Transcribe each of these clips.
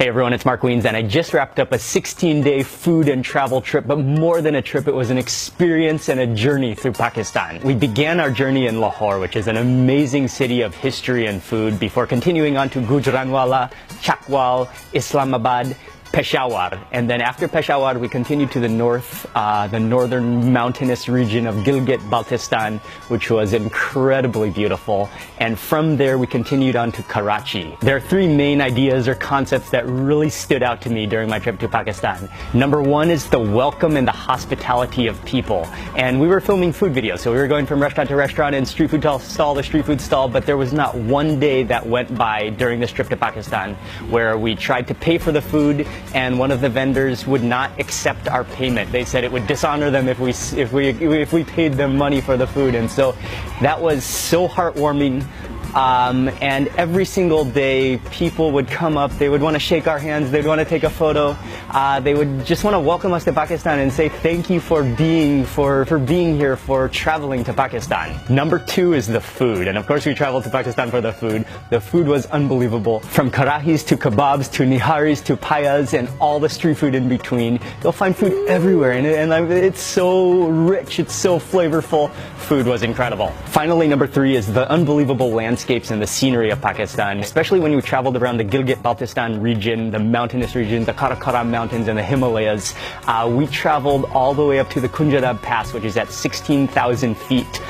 Hey everyone, it's Mark Wiens, and I just wrapped up a 16-day food and travel trip, but more than a trip, it was an experience and a journey through Pakistan. We began our journey in Lahore, which is an amazing city of history and food, before continuing on to Gujranwala, Chakwal, Islamabad, Peshawar, and then after Peshawar we continued to the north, the northern mountainous region of Gilgit-Baltistan, which was incredibly beautiful, and from there we continued on to Karachi. There are three main ideas or concepts that really stood out to me during my trip to Pakistan. Number one is the welcome and the hospitality of people, and we were filming food videos, so we were going from restaurant to restaurant and street food stall to street food stall, but there was not one day that went by during this trip to Pakistan where we tried to pay for the food and one of the vendors would not accept our payment. They said it would dishonor them if we paid them money for the food, and so that was so heartwarming. And every single day people would come up, they would want to shake our hands, they'd want to take a photo, they would just want to welcome us to Pakistan and say thank you for being here, for traveling to Pakistan. Number two is the food, and of course we traveled to Pakistan for the food. The food was unbelievable. From karahis to kebabs to niharis to payas and all the street food in between. You'll find food everywhere, and it's so rich, it's so flavorful. Food was incredible. Finally, number three is the unbelievable landscapes and the scenery of Pakistan, especially when we traveled around the Gilgit-Baltistan region, the mountainous region, the Karakoram Mountains and the Himalayas. We traveled all the way up to the Khunjerab Pass, which is at 16,000 feet.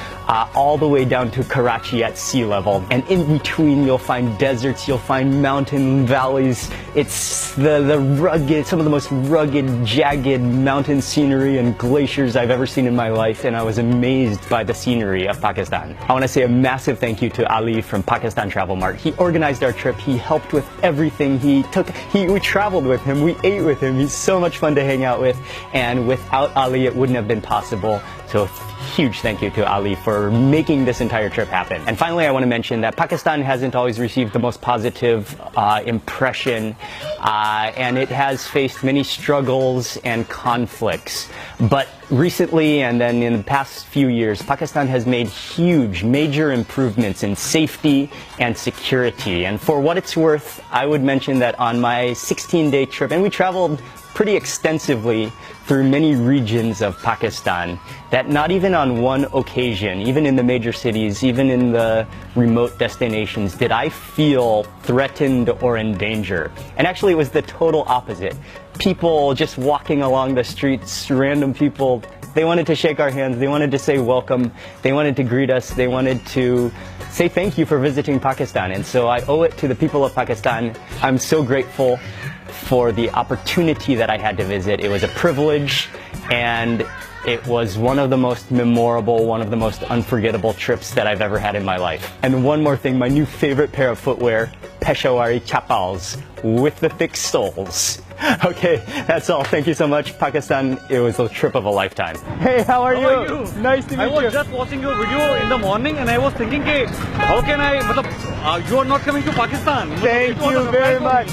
All the way down to Karachi at sea level, and in between you'll find deserts, you'll find mountain valleys. It's the rugged, some of the most rugged, jagged mountain scenery and glaciers I've ever seen in my life, and I was amazed by the scenery of Pakistan. I want to say a massive thank you to Ali from Pakistan Travel Mart. He organized our trip, he helped with everything, we traveled with him, we ate with him, he's so much fun to hang out with, and without Ali it wouldn't have been possible. So huge thank you to Ali for making this entire trip happen. And finally, I want to mention that Pakistan hasn't always received the most positive impression, and it has faced many struggles and conflicts. But recently, and then in the past few years, Pakistan has made huge, major improvements in safety and security. And for what it's worth, I would mention that on my 16-day trip, and we traveled pretty extensively through many regions of Pakistan, that not even on one occasion, even in the major cities, even in the remote destinations, did I feel threatened or in danger. And actually it was the total opposite. People just walking along the streets, random people, they wanted to shake our hands, they wanted to say welcome, they wanted to greet us, they wanted to say thank you for visiting Pakistan. And so I owe it to the people of Pakistan. I'm so grateful for the opportunity that I had to visit. It was a privilege, and it was one of the most memorable, one of the most unforgettable trips that I've ever had in my life. And one more thing, my new favorite pair of footwear, Peshawari chappals with the thick soles. Okay, that's all. Thank you so much, Pakistan. It was a trip of a lifetime. Hey, how are you? Nice to meet you. I was just watching your video in the morning and I was thinking, how can I, you are not coming to Pakistan. Thank you very much.